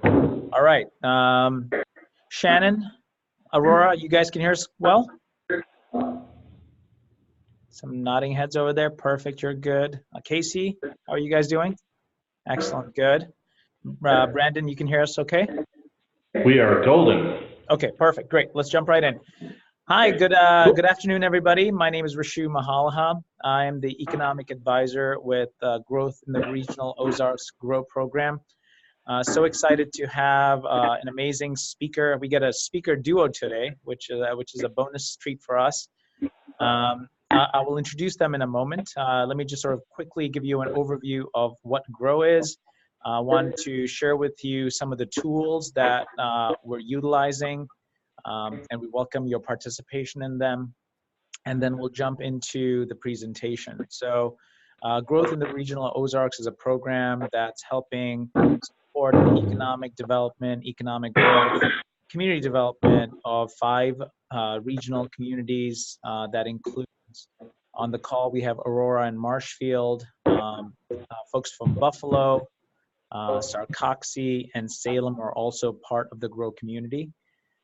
All right. Shannon, Aurora, you guys can hear us well? Some nodding heads over there. Perfect. You're good. Casey, how are you guys doing? Excellent. Good. Brandon, you can hear us okay? We are golden. Okay, perfect. Great. Let's jump right in. Hi, good afternoon, everybody. My name is Rashu Mahalaha. I am the economic advisor with Growth in the Regional Ozarks Grow Program. So excited to have an amazing speaker. We get a speaker duo today, which is a bonus treat for us. I will introduce them in a moment. Let me just sort of quickly give you an overview of what Grow is. I want to share with you some of the tools that we're utilizing, and we welcome your participation in them. And then we'll jump into the presentation. So Growth in the Regional Ozarks is a program that's helping support the economic development, economic growth, community development of 5 regional communities that includes, on the call we have Aurora and Marshfield, folks from Buffalo, Sarcoxie, and Salem are also part of the Grow community.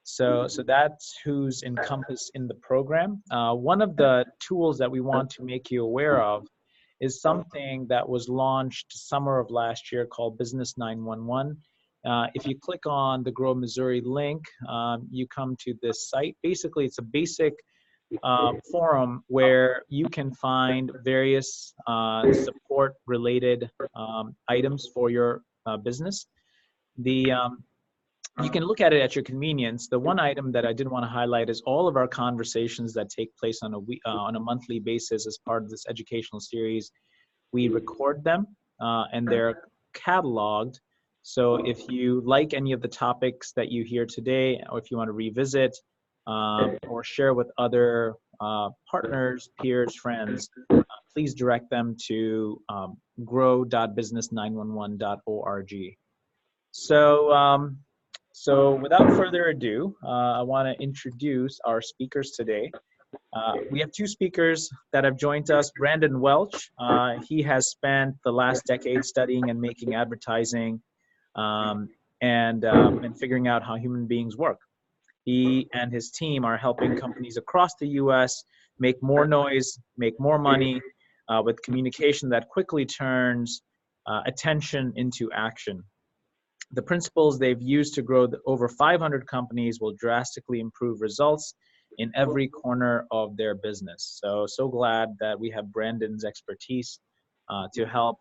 So that's who's encompassed in the program. One of the tools that we want to make you aware of is something that was launched summer of last year called Business 911. If you click on the Grow Missouri link, you come to this site. Basically, it's a basic forum where you can find various support-related items for your business. You can look at it at your convenience. The one item that I did want to highlight is all of our conversations that take place on a monthly basis as part of this educational series. We record them and they're cataloged. So if you like any of the topics that you hear today, or if you want to revisit or share with other partners, peers, friends, please direct them to grow.business911.org. So without further ado, I want to introduce our speakers today. We have 2 speakers that have joined us. Brandon Welch, he has spent the last decade studying and making advertising and figuring out how human beings work. He and his team are helping companies across the U.S. make more noise, make more money with communication that quickly turns attention into action. The principles they've used to grow over 500 companies will drastically improve results in every corner of their business. So glad that we have Brandon's expertise to help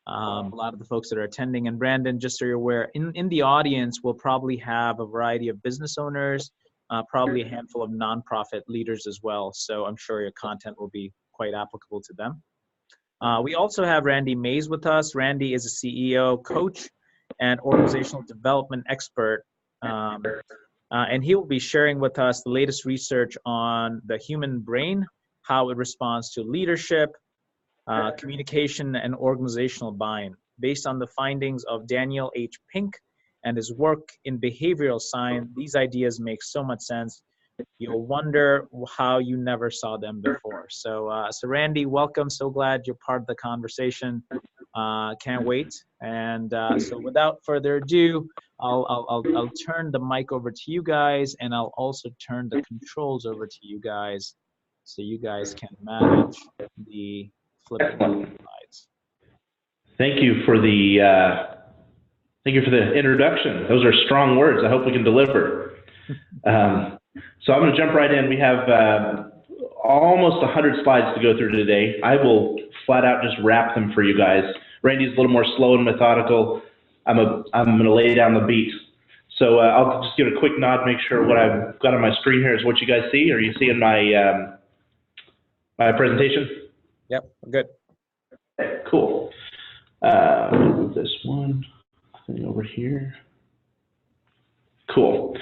a lot of the folks that are attending. And Brandon, just so you're aware, in the audience, we'll probably have a variety of business owners, probably a handful of nonprofit leaders as well. So I'm sure your content will be quite applicable to them. We also have Randy Mays with us. Randy is a CEO, coach, and organizational development expert. And he will be sharing with us the latest research on the human brain, how it responds to leadership, communication, and organizational buying. Based on the findings of Daniel H. Pink and his work in behavioral science, these ideas make so much sense. You'll wonder how you never saw them before. So Randy, welcome. So glad you're part of the conversation. Can't wait. And so without further ado, I'll turn the mic over to you guys, and I'll also turn the controls over to you guys, so you guys can manage the flipping slides. Thank you for the introduction. Those are strong words. I hope we can deliver. So I'm going to jump right in. We have almost 100 slides to go through today. I will flat out just wrap them for you guys. Randy's a little more slow and methodical. I'm going to lay down the beat. So I'll just give a quick nod, make sure what I've got on my screen here is what you guys see. Are you seeing my my presentation? Yep, good. Okay, cool. Move this one thing over here. Cool.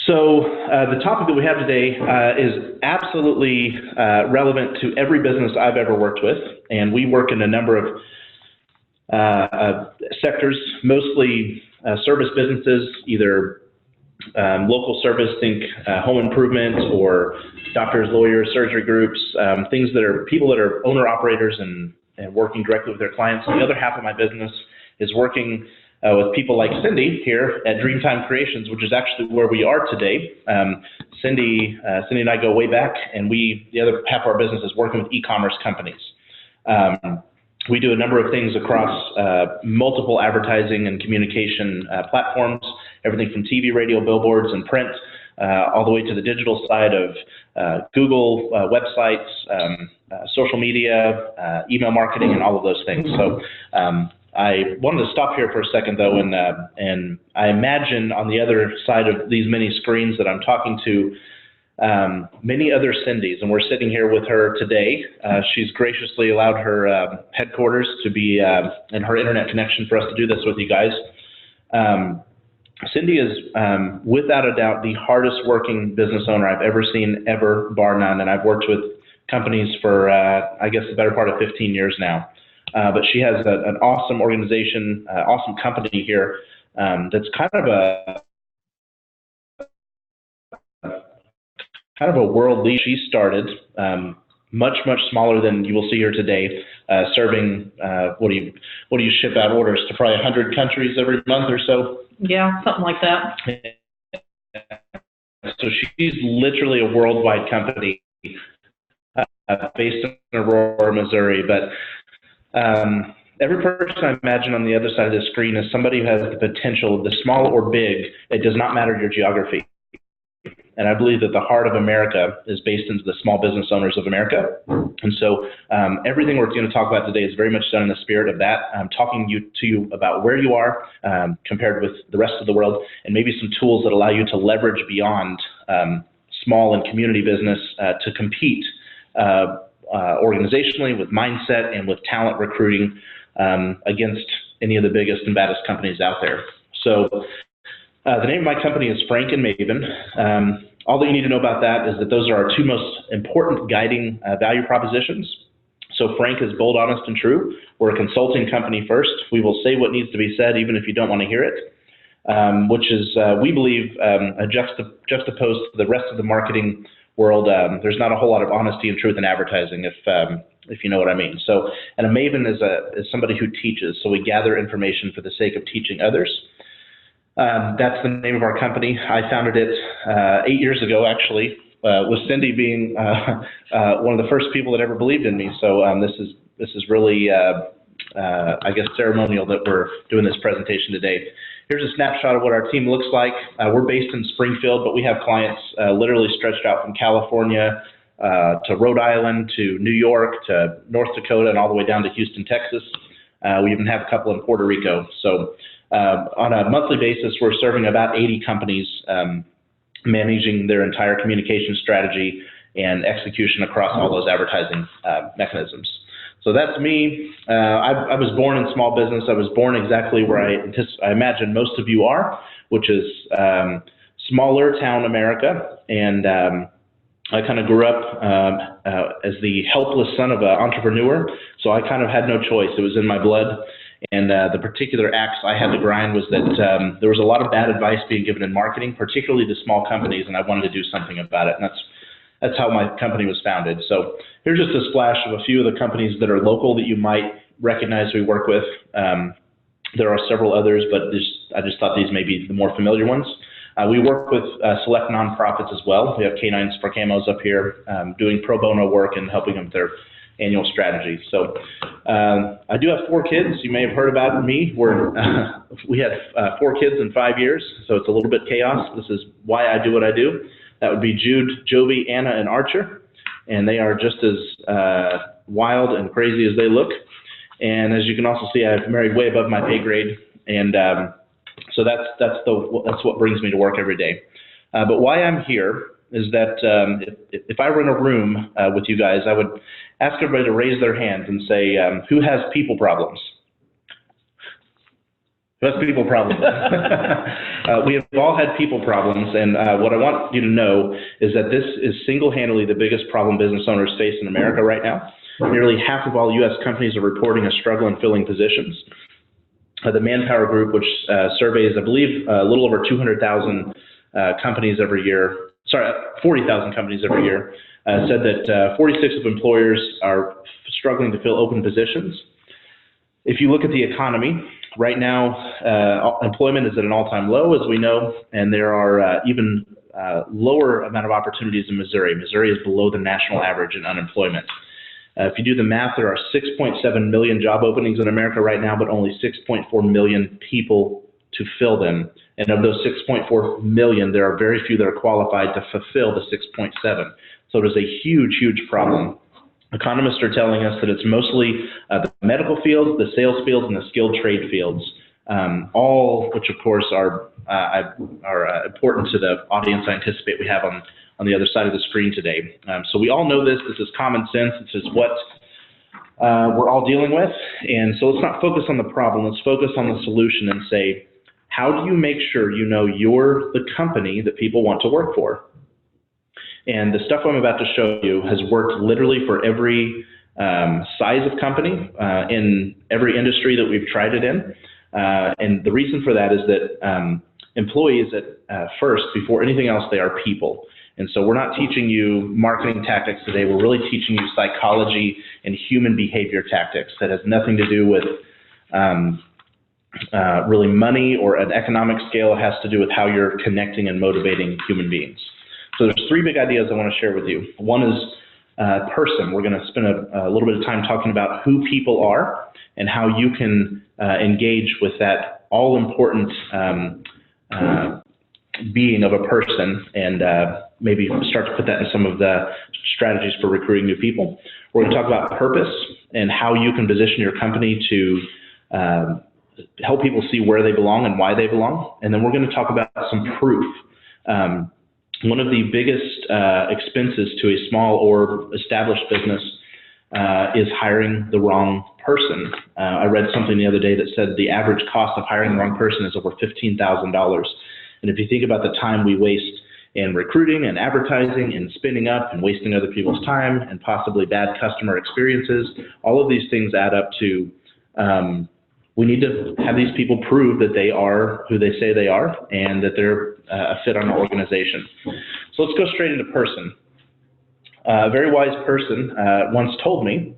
So the topic that we have today is absolutely relevant to every business I've ever worked with, and we work in a number of sectors, mostly service businesses, either local service, think home improvement, or doctors, lawyers, surgery groups, things that are people that are owner operators and working directly with their clients. And the other half of my business is working with people like Cindy here at Dreamtime Creations, which is actually where we are today. Cindy and I go way back, and the other half of our business is working with e-commerce companies. We do a number of things across multiple advertising and communication platforms, everything from TV, radio, billboards, and print, all the way to the digital side of Google, websites, social media, email marketing, and all of those things. So I wanted to stop here for a second, though, and I imagine on the other side of these many screens that I'm talking to many other Cindys, and we're sitting here with her today. She's graciously allowed her headquarters to be and her internet connection for us to do this with you guys. Cindy is, without a doubt, the hardest working business owner I've ever seen, ever, bar none, and I've worked with companies for, I guess, the better part of 15 years now. But she has an awesome organization, awesome company here that's kind of a world leader. She started much smaller than you will see here today, serving what do you ship out orders to probably 100 countries every month or so. Yeah, something like that. So she's literally a worldwide company based in Aurora, Missouri. But every person I imagine on the other side of the screen is somebody who has the potential, the small or big. It does not matter your geography. And I believe that the heart of America is based into the small business owners of America. And so everything we're going to talk about today is very much done in the spirit of that. I'm talking to you about where you are compared with the rest of the world, and maybe some tools that allow you to leverage beyond small and community business to compete organizationally with mindset and with talent recruiting against any of the biggest and baddest companies out there. So the name of my company is Frank and Maven. All that you need to know about that is that those are our two most important guiding value propositions. So Frank is bold, honest, and true. We're a consulting company first. We will say what needs to be said even if you don't want to hear it, which is, we believe, juxtaposed to the rest of the marketing world. There's not a whole lot of honesty and truth in advertising, if you know what I mean. So, and a Maven is somebody who teaches. So we gather information for the sake of teaching others. That's the name of our company. I founded it 8 years ago, actually, with Cindy being one of the first people that ever believed in me. So this is really, I guess, ceremonial that we're doing this presentation today. Here's a snapshot of what our team looks like. We're based in Springfield, but we have clients literally stretched out from California to Rhode Island to New York to North Dakota and all the way down to Houston, Texas. We even have a couple in Puerto Rico. So on a monthly basis, we're serving about 80 companies, managing their entire communication strategy and execution across all those advertising mechanisms. So that's me. I was born in small business. I was born exactly where I imagine most of you are, which is smaller town America. And I kind of grew up as the helpless son of an entrepreneur. So I kind of had no choice. It was in my blood. And the particular axe I had to grind was that there was a lot of bad advice being given in marketing, particularly to small companies, and I wanted to do something about it. And that's how my company was founded. So here's just a splash of a few of the companies that are local that you might recognize we work with. There are several others, but I just thought these may be the more familiar ones. We work with select nonprofits as well. We have Canines for Camos up here doing pro bono work and helping them with their annual strategy. So I do have 4 kids. You may have heard about me. We had 4 kids in 5 years, so it's a little bit chaos. This is why I do what I do. That would be Jude, Jovi, Anna, and Archer, and they are just as wild and crazy as they look. And as you can also see, I've married way above my pay grade, and so that's what brings me to work every day. But why I'm here is that if I were in a room with you guys, I would ask everybody to raise their hands and say, who has people problems? Who has people problems? We have all had people problems, and what I want you to know is that this is single-handedly the biggest problem business owners face in America right now. Nearly half of all U.S. companies are reporting a struggle in filling positions. The Manpower Group, which surveys, I believe, a little over 200,000 companies every year, 40,000 companies every year, said that 46 of employers are struggling to fill open positions. If you look at the economy, right now, employment is at an all-time low, as we know, and there are even lower amount of opportunities in Missouri. Missouri is below the national average in unemployment. If you do the math, there are 6.7 million job openings in America right now, but only 6.4 million people to fill them. And of those 6.4 million, there are very few that are qualified to fulfill the 6.7. So it is a huge, huge problem. Economists are telling us that it's mostly the medical fields, the sales fields, and the skilled trade fields, all which, of course, are important to the audience I anticipate we have on the other side of the screen today. So we all know this. This is common sense. This is what we're all dealing with. And so let's not focus on the problem. Let's focus on the solution and say, how do you make sure you know you're the company that people want to work for? And the stuff I'm about to show you has worked literally for every size of company in every industry that we've tried it in. And the reason for that is that employees at first, before anything else, they are people. And so we're not teaching you marketing tactics today. We're really teaching you psychology and human behavior tactics that has nothing to do with really money or an economic scale. It has to do with how you're connecting and motivating human beings. So there's three big ideas I want to share with you. One is person. We're going to spend a little bit of time talking about who people are and how you can engage with that all-important being of a person and maybe start to put that in some of the strategies for recruiting new people. We're going to talk about purpose and how you can position your company to help people see where they belong and why they belong. And then we're going to talk about some proof. One of the biggest expenses to a small or established business is hiring the wrong person. I read something the other day that said the average cost of hiring the wrong person is over $15,000. And if you think about the time we waste in recruiting and advertising and spinning up and wasting other people's time and possibly bad customer experiences, all of these things add up to we need to have these people prove that they are who they say they are and that they're a fit on our organization. So let's go straight into person. A very wise person once told me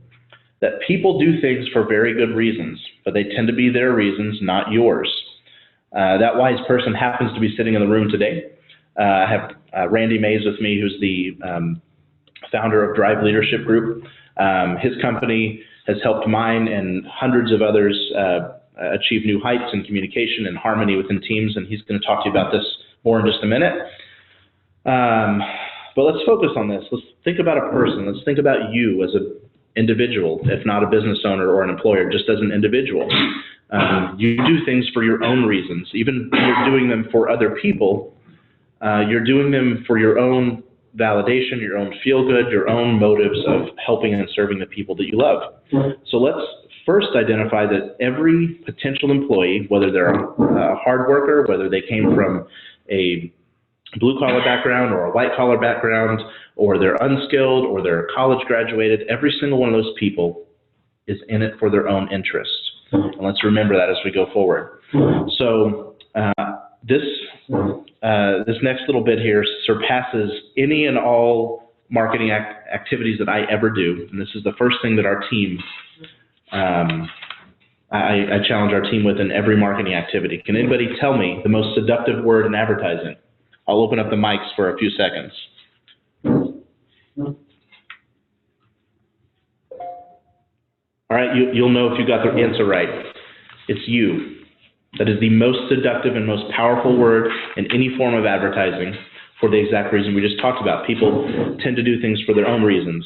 that people do things for very good reasons, but they tend to be their reasons, not yours. That wise person happens to be sitting in the room today. I have Randy Mays with me, who's the founder of Drive Leadership Group. His company has helped mine and hundreds of others achieve new heights in communication and harmony within teams, and he's going to talk to you about this more in just a minute. But let's focus on this. Let's think about a person. Let's think about you as an individual, if not a business owner or an employer, just as an individual. You do things for your own reasons. Even when you're doing them for other people, you're doing them for your own validation, your own feel-good, your own motives of helping and serving the people that you love. So let's first identify that every potential employee, whether they're a hard worker, whether they came from a blue-collar background or a white-collar background, or they're unskilled, or they're college graduated, every single one of those people is in it for their own interests. And let's remember that as we go forward. So this next little bit here surpasses any and all marketing activities that I ever do. And this is the first thing that our team, I challenge our team with in every marketing activity. Can anybody tell me the most seductive word in advertising? I'll open up the mics for a few seconds. All right, you'll know if you got the answer right. It's you. That is the most seductive and most powerful word in any form of advertising for the exact reason we just talked about. People tend to do things for their own reasons.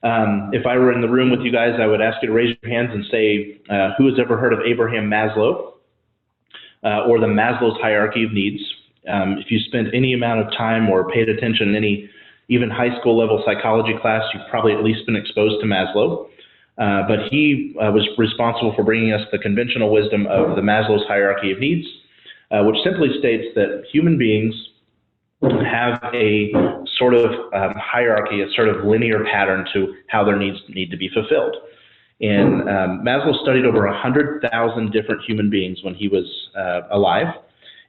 If I were in the room with you guys, I would ask you to raise your hands and say, who has ever heard of Abraham Maslow or the Maslow's hierarchy of needs? If you spent any amount of time or paid attention in any even high school level psychology class, you've probably at least been exposed to Maslow. But he was responsible for bringing us the conventional wisdom of the Maslow's hierarchy of needs, which simply states that human beings have a sort of hierarchy, a sort of linear pattern to how their needs need to be fulfilled. And Maslow studied over 100,000 different human beings when he was alive,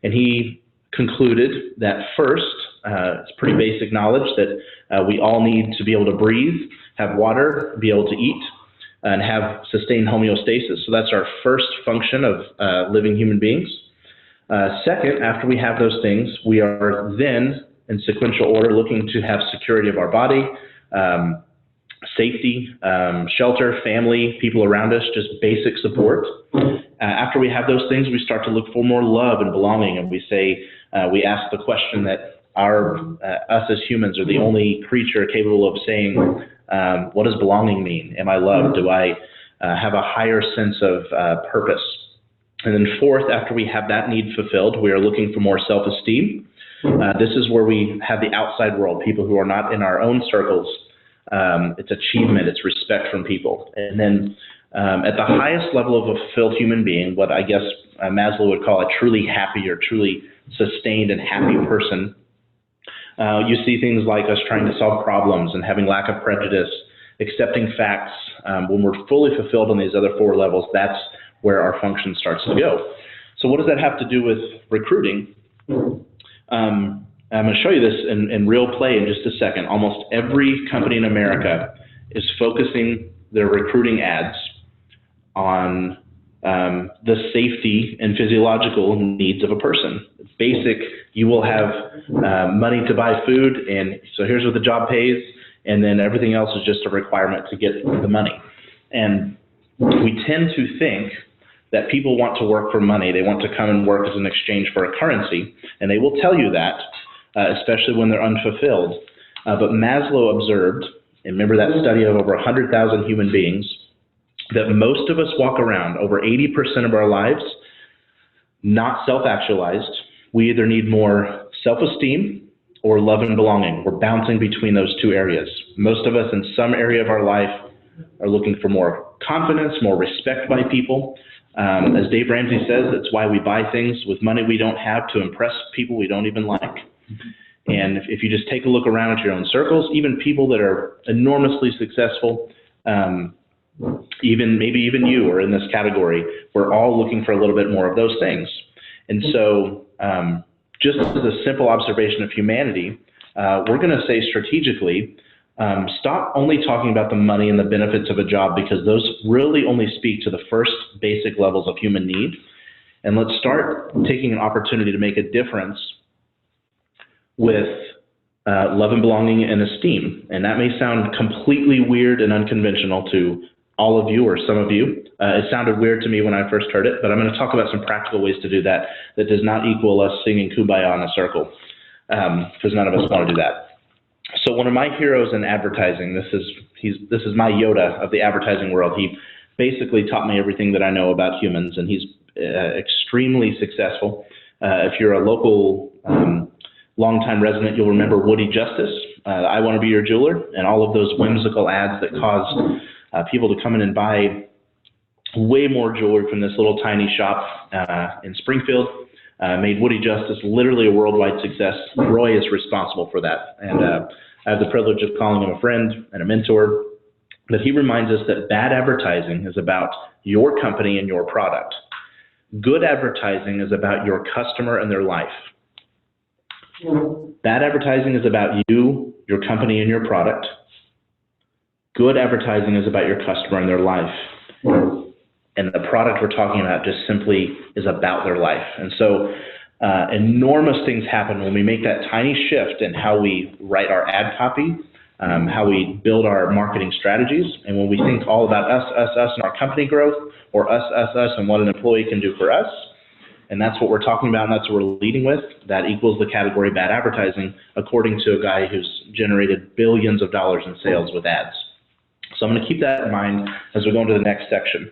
and he concluded that first, it's pretty basic knowledge that we all need to be able to breathe, have water, be able to eat. and have sustained homeostasis. So that's our first function of living human beings. Second, after we have those things, we are then, in sequential order, looking to have security of our body, safety, shelter, family, people around us, just basic support. After we have those things, we start to look for more love and belonging, and we say, we ask the question that us as humans are the only creature capable of saying, what does belonging mean? Am I loved? Do I have a higher sense of purpose? And then fourth, after we have that need fulfilled, we are looking for more self-esteem. This is where we have the outside world, people who are not in our own circles. It's achievement, it's respect from people. And then at the highest level of a fulfilled human being, what I guess Maslow would call a truly happy or truly sustained and happy person, you see things like us trying to solve problems and having lack of prejudice, accepting facts. When we're fully fulfilled on these other four levels, that's where our function starts to go. So what does that have to do with recruiting? I'm going to show you this in real play in just a second. Almost every company in America is focusing their recruiting ads on the safety and physiological needs of a person. It's basic. You will have money to buy food, and so here's what the job pays, and then everything else is just a requirement to get the money. And we tend to think that people want to work for money. They want to come and work as an exchange for a currency, and they will tell you that, especially when they're unfulfilled. But Maslow observed, and remember that study of over 100,000 human beings, that most of us walk around, over 80% of our lives, not self-actualized. We either need more self-esteem or love and belonging. We're bouncing between those two areas. Most of us in some area of our life are looking for more confidence, more respect by people. As Dave Ramsey says, it's why we buy things with money we don't have to impress people we don't even like. And if you just take a look around at your own circles, even people that are enormously successful, maybe even you are in this category, we're all looking for a little bit more of those things. And so just as a simple observation of humanity, we're going to say strategically, stop only talking about the money and the benefits of a job, because those really only speak to the first basic levels of human need. And let's start taking an opportunity to make a difference with love and belonging and esteem. And that may sound completely weird and unconventional to all of you or some of you. It sounded weird to me when I first heard it, but I'm going to talk about some practical ways to do that that does not equal us singing Kumbaya in a circle, because none of us want to do that. So one of my heroes in advertising, this is my Yoda of the advertising world. He basically taught me everything that I know about humans, and he's extremely successful. If you're a local longtime resident, you'll remember Woody Justice, I Want to Be Your Jeweler, and all of those whimsical ads that caused people to come in and buy way more jewelry from this little tiny shop in Springfield. Made Woody Justice literally a worldwide success. Roy is responsible for that. And I have the privilege of calling him a friend and a mentor. But he reminds us that bad advertising is about your company and your product. Good advertising is about your customer and their life. Bad advertising is about you, your company, and your product. Good advertising is about your customer and their life. And the product we're talking about just simply is about their life. And so enormous things happen when we make that tiny shift in how we write our ad copy, how we build our marketing strategies, and when we think all about us, and our company growth, or us, and what an employee can do for us, and that's what we're talking about, and that's what we're leading with, that equals the category bad advertising, according to a guy who's generated billions of dollars in sales with ads. So I'm going to keep that in mind as we go into the next section.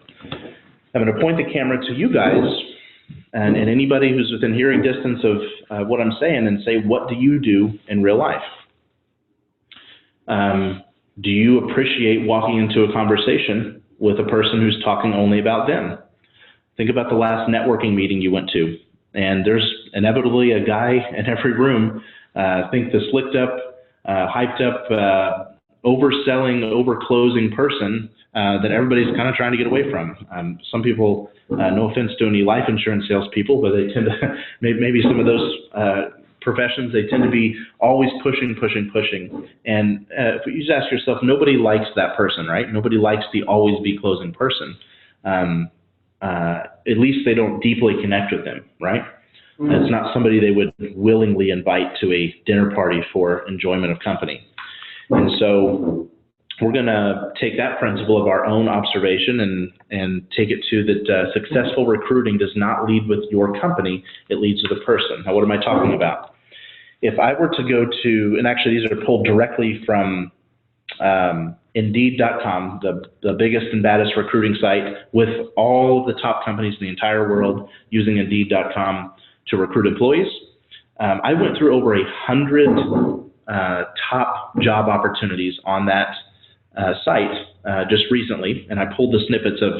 I'm going to point the camera to you guys and anybody who's within hearing distance of what I'm saying, and say, what do you do in real life? Do you appreciate walking into a conversation with a person who's talking only about them? Think about the last networking meeting you went to, and there's inevitably a guy in every room, think the slicked up, hyped up, overselling, overclosing person that everybody's kind of trying to get away from. Some people, no offense to any life insurance salespeople, but they tend to, maybe some of those professions, they tend to be always pushing. And if you just ask yourself, nobody likes that person, right? Nobody likes the always be closing person. At least they don't deeply connect with them, right? It's not somebody they would willingly invite to a dinner party for enjoyment of company. And so we're going to take that principle of our own observation and take it to that successful recruiting does not lead with your company, it leads with a person. Now, what am I talking about? If I were to go to, and actually these are pulled directly from Indeed.com, the biggest and baddest recruiting site with all of the top companies in the entire world using Indeed.com to recruit employees. I went through over 100 top job opportunities on that site just recently, and I pulled the snippets of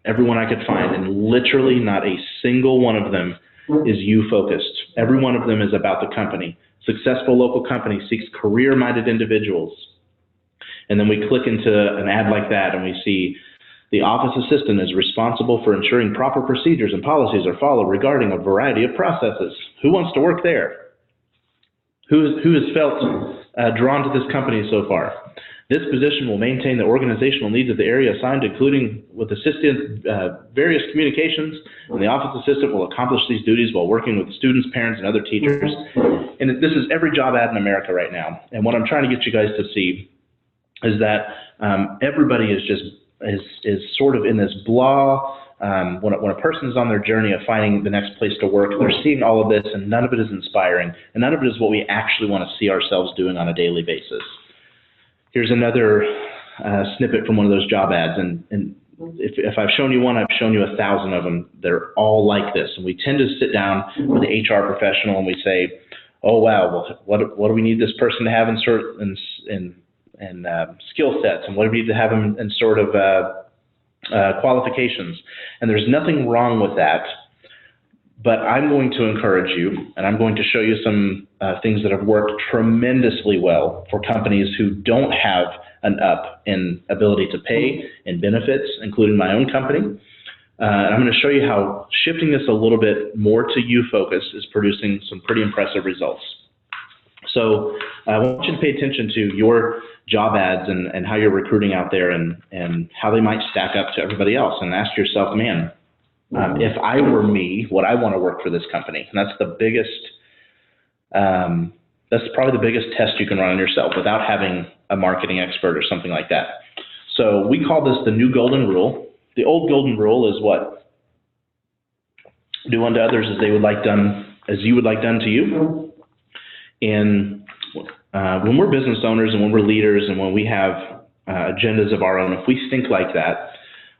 everyone I could find, and literally not a single one of them is you focused. Every one of them is about the company. Successful local company seeks career-minded individuals. And then we click into an ad like that and we see the office assistant is responsible for ensuring proper procedures and policies are followed regarding a variety of processes. Who wants to work there? Who has felt drawn to this company so far? This position will maintain the organizational needs of the area assigned, including with assistant various communications, and the office assistant will accomplish these duties while working with students, parents, and other teachers. And this is every job ad in America right now. And what I'm trying to get you guys to see is that everybody is just is sort of in this blah. When a person is on their journey of finding the next place to work, they're seeing all of this, and none of it is inspiring, and none of it is what we actually want to see ourselves doing on a daily basis. Here's another snippet from one of those job ads, and if I've shown you one, I've shown you 1,000 of them. They're all like this, and we tend to sit down with the HR professional and we say, "Oh wow, well, what do we need this person to have in skill sets, and what do we need to have in sort of qualifications?" And there's nothing wrong with that, but I'm going to encourage you, and I'm going to show you some things that have worked tremendously well for companies who don't have an up in ability to pay and benefits, including my own company. And I'm going to show you how shifting this a little bit more to you focus is producing some pretty impressive results. So I want you to pay attention to your job ads and how you're recruiting out there and how they might stack up to everybody else, and ask yourself, man, if I were me, would I want to work for this company? And that's the biggest, that's probably the biggest test you can run on yourself without having a marketing expert or something like that. So we call this the new golden rule. The old golden rule is what? Do unto others as they would like done, as you would like done to you. And when we're business owners and when we're leaders and when we have agendas of our own, if we think like that,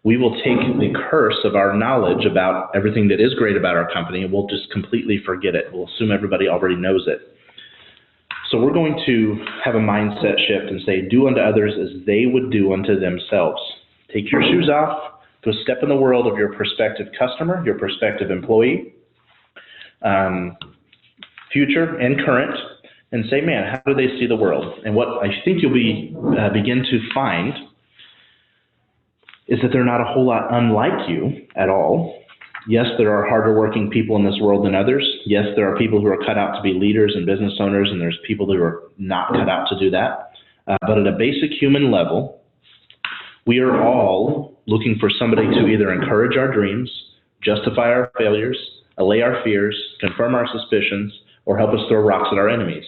we will take the curse of our knowledge about everything that is great about our company and we'll just completely forget it. We'll assume everybody already knows it. So we're going to have a mindset shift and say, do unto others as they would do unto themselves. Take your shoes off, go step in the world of your prospective customer, your prospective employee, future and current, and say, man, how do they see the world? And what I think you'll begin to find is that they're not a whole lot unlike you at all. Yes, there are harder working people in this world than others. Yes, there are people who are cut out to be leaders and business owners, and there's people who are not cut out to do that. But at a basic human level, we are all looking for somebody to either encourage our dreams, justify our failures, allay our fears, confirm our suspicions, or help us throw rocks at our enemies.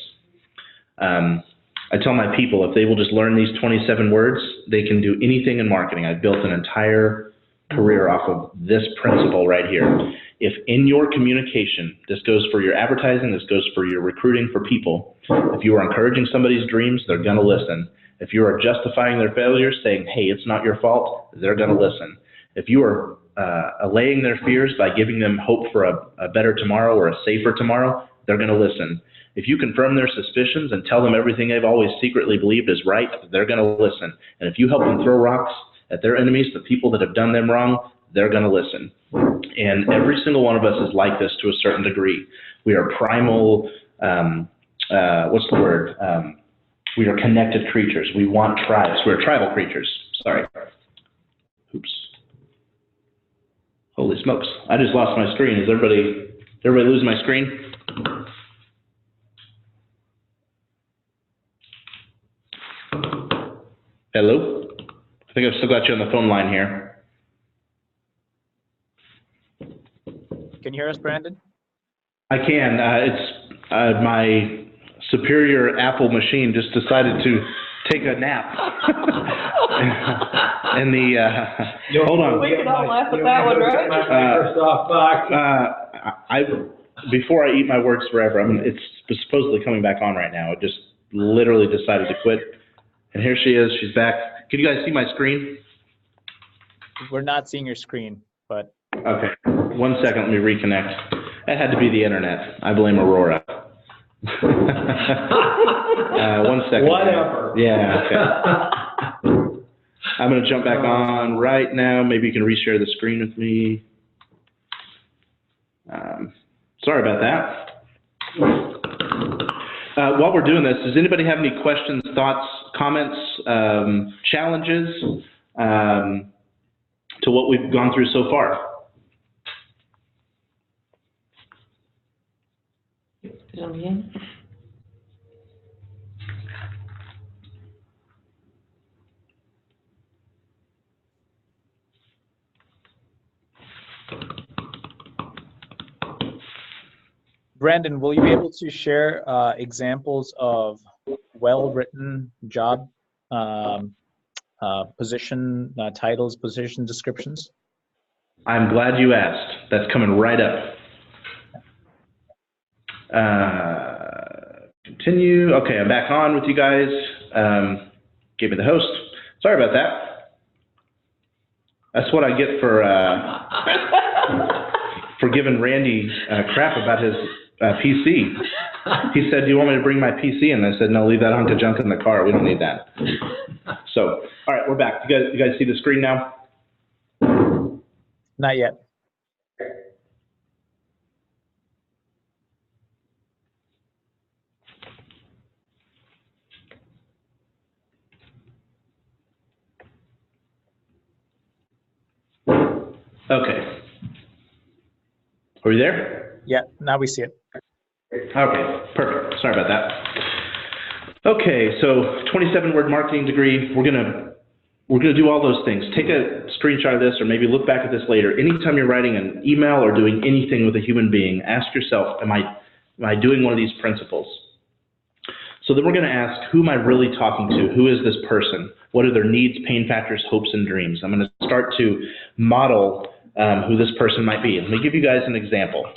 I tell my people, if they will just learn these 27 words, they can do anything in marketing. I've built an entire career off of this principle right here. If in your communication, this goes for your advertising, this goes for your recruiting for people, if you are encouraging somebody's dreams, they're going to listen. If you are justifying their failures, saying, hey, it's not your fault, they're going to listen. If you are allaying their fears by giving them hope for a better tomorrow or a safer tomorrow, they're going to listen. If you confirm their suspicions and tell them everything they've always secretly believed is right, they're going to listen. And if you help them throw rocks at their enemies, the people that have done them wrong, they're going to listen. And every single one of us is like this to a certain degree. We are primal, what's the word? We are connected creatures. We want tribes. We're tribal creatures. Sorry. Oops. Holy smokes. I just lost my screen. Is everybody losing my screen? Hello? I think I've still got you on the phone line here. Can you hear us, Brandon? I can. It's my superior Apple machine just decided to take a nap. And hold on. We can all laugh at that one, right? Before I eat my words forever, it's supposedly coming back on right now. It just literally decided to quit. And here she is. She's back. Can you guys see my screen? We're not seeing your screen, but. Okay. 1 second. Let me reconnect. It had to be the internet. I blame Aurora. 1 second. Whatever. Yeah, okay. I'm going to jump back on right now. Maybe you can reshare the screen with me. Sorry about that. While we're doing this, does anybody have any questions, thoughts, comments, challenges to what we've gone through so far? Brandon, will you be able to share examples of well-written job position titles, position descriptions? I'm glad you asked. That's coming right up. Continue. Okay, I'm back on with you guys. Gave me the host. Sorry about that. That's what I get for giving Randy crap about his PC. He said, "Do you want me to bring my PC?" And I said, "No, leave that hunk of junk in the car. We don't need that." So, all right, we're back. You guys see the screen now? Not yet. Okay. Are we there? Yeah, now we see it. Okay, perfect. Sorry about that. Okay, so 27-word marketing degree. We're gonna do all those things. Take a screenshot of this, or maybe look back at this later. Anytime you're writing an email or doing anything with a human being, ask yourself, am I doing one of these principles? So then we're going to ask, who am I really talking to? Who is this person? What are their needs, pain factors, hopes, and dreams? I'm going to start to model who this person might be. Let me give you guys an example.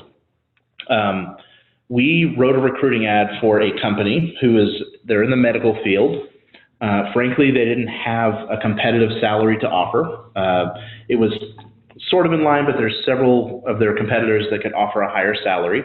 We wrote a recruiting ad for a company they're in the medical field. Frankly, they didn't have a competitive salary to offer. It was sort of in line, but there's several of their competitors that could offer a higher salary.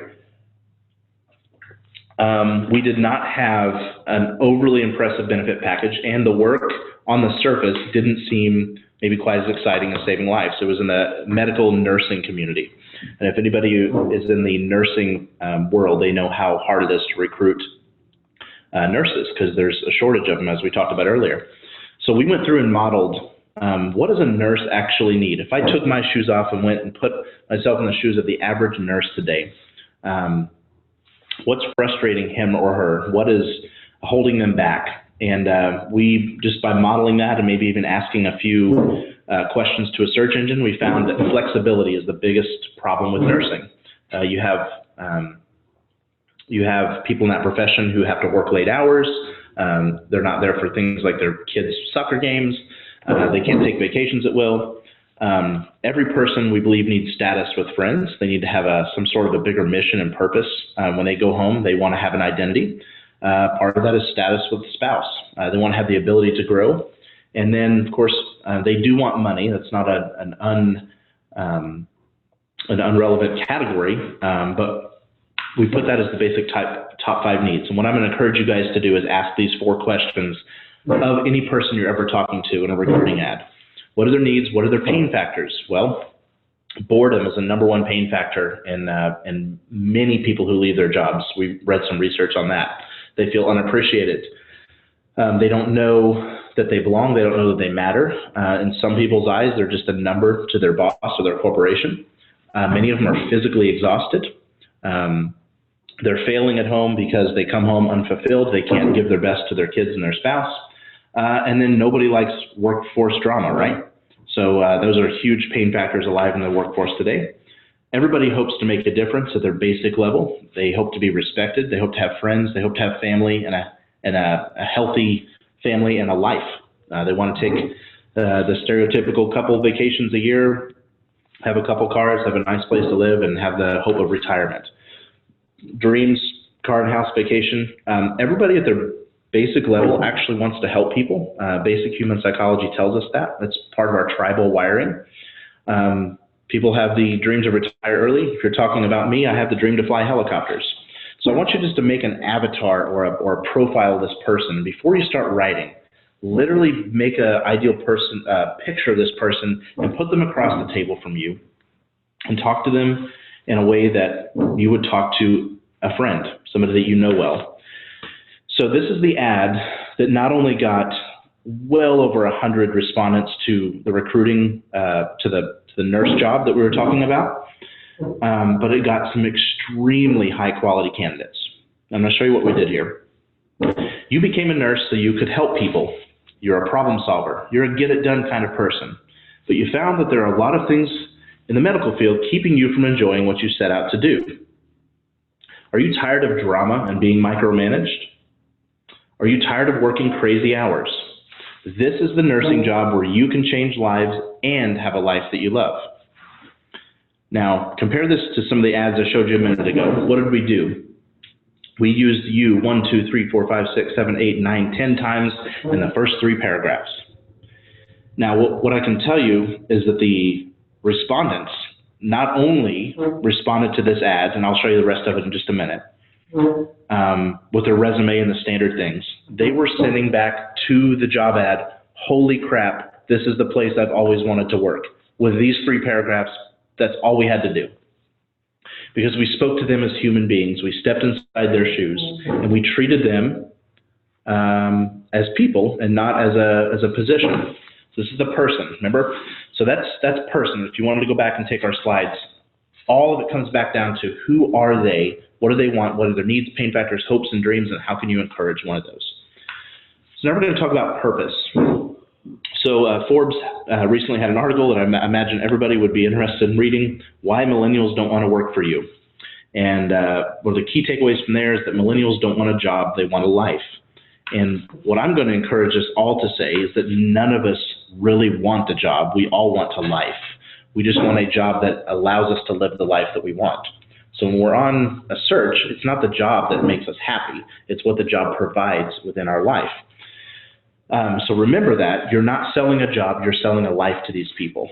We did not have an overly impressive benefit package, and the work on the surface didn't seem maybe quite as exciting as saving lives. It was in the medical nursing community. And if anybody who is in the nursing world, they know how hard it is to recruit nurses, because there's a shortage of them, as we talked about earlier. So we went through and modeled, what does a nurse actually need? If I took my shoes off and went and put myself in the shoes of the average nurse today, what's frustrating him or her? What is holding them back? And we, just by modeling that and maybe even asking a few questions to a search engine, we found that flexibility is the biggest problem with nursing. You have people in that profession who have to work late hours. They're not there for things like their kids' soccer games. They can't take vacations at will. Every person, we believe, needs status with friends. They need to have some sort of a bigger mission and purpose. When they go home, they want to have an identity. Part of that is status with the spouse. They want to have the ability to grow. And then, of course, they do want money. That's not an unrelevant category, but we put that as the basic top 5 needs. And what I'm going to encourage you guys to do is ask these 4 questions of any person you're ever talking to in a recruiting ad. What are their needs? What are their pain factors? Well, boredom is the #1 pain factor in many people who leave their jobs. We read some research on that. They feel unappreciated. They don't know that they belong. They don't know that they matter. In some people's eyes, they're just a number to their boss or their corporation. Many of them are physically exhausted. They're failing at home because they come home unfulfilled. They can't give their best to their kids and their spouse. And then nobody likes workforce drama, right? So those are huge pain factors alive in the workforce today. Everybody hopes to make a difference at their basic level. They hope to be respected. They hope to have friends. They hope to have family and a healthy family and a life. They want to take the stereotypical couple vacations a year, have a couple cars, have a nice place to live, and have the hope of retirement. Dreams, car and house vacation. Everybody at their basic level actually wants to help people. Basic human psychology tells us that. That's part of our tribal wiring. People have the dream to retire early. If you're talking about me, I have the dream to fly helicopters. So I want you just to make an avatar or a profile of this person. Before you start writing, literally make an ideal person, picture of this person and put them across the table from you and talk to them in a way that you would talk to a friend, somebody that you know well. So this is the ad that not only got well over 100 respondents to the recruiting, to the nurse job that we were talking about, but it got some extremely high quality candidates. I'm going to show you what we did here. You became a nurse so you could help people. You're a problem solver. You're a get it done kind of person. But you found that there are a lot of things in the medical field keeping you from enjoying what you set out to do. Are you tired of drama and being micromanaged? Are you tired of working crazy hours? This is the nursing job where you can change lives and have a life that you love. Now, compare this to some of the ads I showed you a minute ago. What did we do? We used you 1, 2, 3, 4, 5, 6, 7, 8, 9, 10 times in the first 3 paragraphs. Now, what I can tell you is that the respondents not only responded to this ad, and I'll show you the rest of it in just a minute, with their resume and the standard things, they were sending back to the job ad, holy crap, this is the place I've always wanted to work. With these 3 paragraphs, that's all we had to do. Because we spoke to them as human beings, we stepped inside their shoes, and we treated them as people and not as a position. So this is a person, remember? So that's person. If you wanted to go back and take our slides, all of it comes back down to who are they, what do they want, what are their needs, pain factors, hopes, and dreams, and how can you encourage one of those? So now we're going to talk about purpose. So Forbes recently had an article that I imagine everybody would be interested in reading, Why Millennials Don't Want to Work for You. And one of the key takeaways from there is that millennials don't want a job, they want a life. And what I'm going to encourage us all to say is that none of us really want a job, we all want a life. We just want a job that allows us to live the life that we want. So when we're on a search, it's not the job that makes us happy, it's what the job provides within our life. So remember that you're not selling a job, you're selling a life to these people.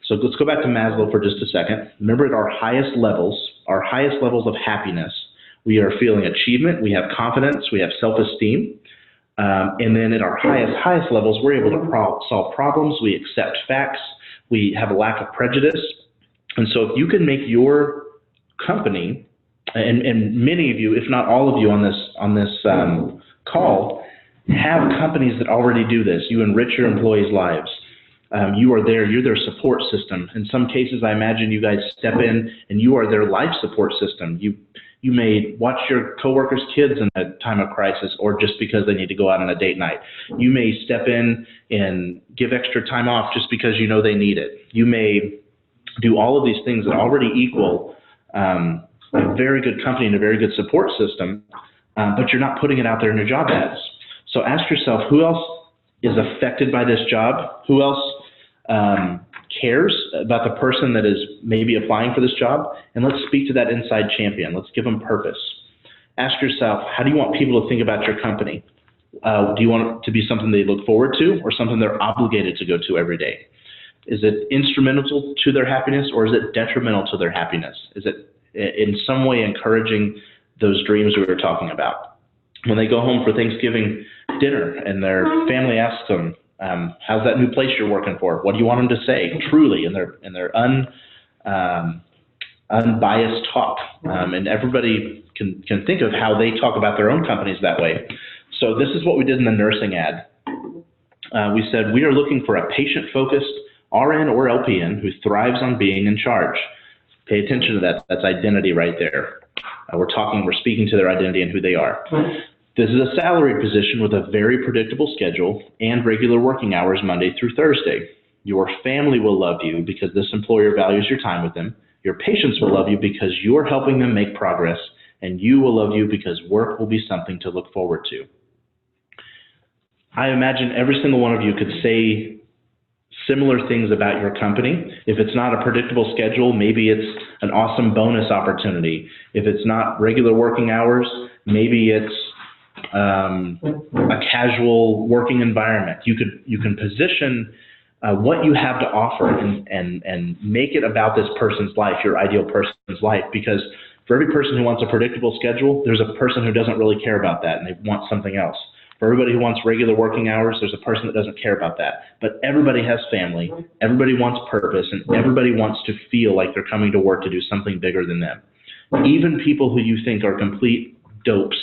So let's go back to Maslow for just a second. Remember, at our highest levels of happiness, we are feeling achievement, we have confidence, we have self-esteem. And then at our highest levels, we're able to solve problems, we accept facts, we have a lack of prejudice. And so if you can make your company, and many of you, if not all of you on this call, have companies that already do this. You enrich your employees' lives. You are there, you're their support system. In some cases, I imagine you guys step in and you are their life support system. You may watch your coworkers' kids in a time of crisis or just because they need to go out on a date night. You may step in and give extra time off just because you know they need it. You may do all of these things that already equal a very good company and a very good support system, but you're not putting it out there in your job ads. So ask yourself, who else is affected by this job? Who else cares about the person that is maybe applying for this job? And let's speak to that inside champion. Let's give them purpose. Ask yourself, how do you want people to think about your company? Do you want it to be something they look forward to or something they're obligated to go to every day? Is it instrumental to their happiness or is it detrimental to their happiness? Is it in some way encouraging those dreams we were talking about? When they go home for Thanksgiving dinner and their family asks them, how's that new place you're working for? What do you want them to say truly in their unbiased talk? And everybody can think of how they talk about their own companies that way. So this is what we did in the nursing ad. We said, we are looking for a patient-focused RN or LPN who thrives on being in charge. Pay attention to that. That's identity right there. We're speaking to their identity and who they are. This is a salaried position with a very predictable schedule and regular working hours Monday through Thursday. Your family will love you because this employer values your time with them. Your patients will love you because you're helping them make progress, and you will love you because work will be something to look forward to. I imagine every single one of you could say similar things about your company. If it's not a predictable schedule, maybe it's an awesome bonus opportunity. If it's not regular working hours, maybe it's a casual working environment. You can position what you have to offer and make it about this person's life, your ideal person's life, because for every person who wants a predictable schedule, there's a person who doesn't really care about that and they want something else. For everybody who wants regular working hours, there's a person that doesn't care about that. But everybody has family, everybody wants purpose, and everybody wants to feel like they're coming to work to do something bigger than them. Even people who you think are complete dopes,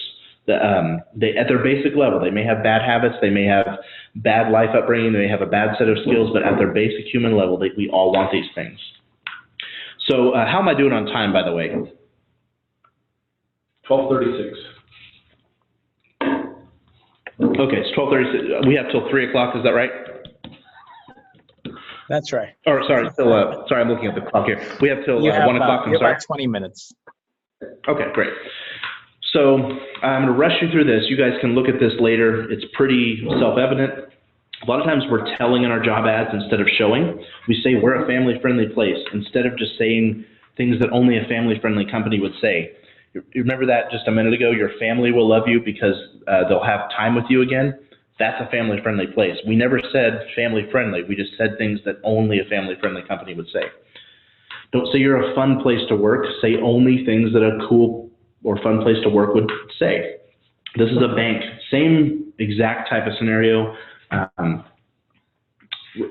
they, at their basic level, they may have bad habits, they may have bad life upbringing, they may have a bad set of skills, but at their basic human level, we all want these things. So how am I doing on time, by the way? 12:36. Okay, it's 12:36. We have till 3 o'clock, is that right? That's right. Or sorry, sorry, I'm looking at the clock here. We have till 1 o'clock, I'm sorry. About 20 minutes. Okay, great. So I'm going to rush you through this. You guys can look at this later. It's pretty self-evident. A lot of times we're telling in our job ads instead of showing. We say we're a family-friendly place instead of just saying things that only a family-friendly company would say. You remember that just a minute ago? Your family will love you because they'll have time with you again. That's a family-friendly place. We never said family-friendly. We just said things that only a family-friendly company would say. Don't say you're a fun place to work. Say only things that a cool or fun place to work would say. This is a bank. Same exact type of scenario.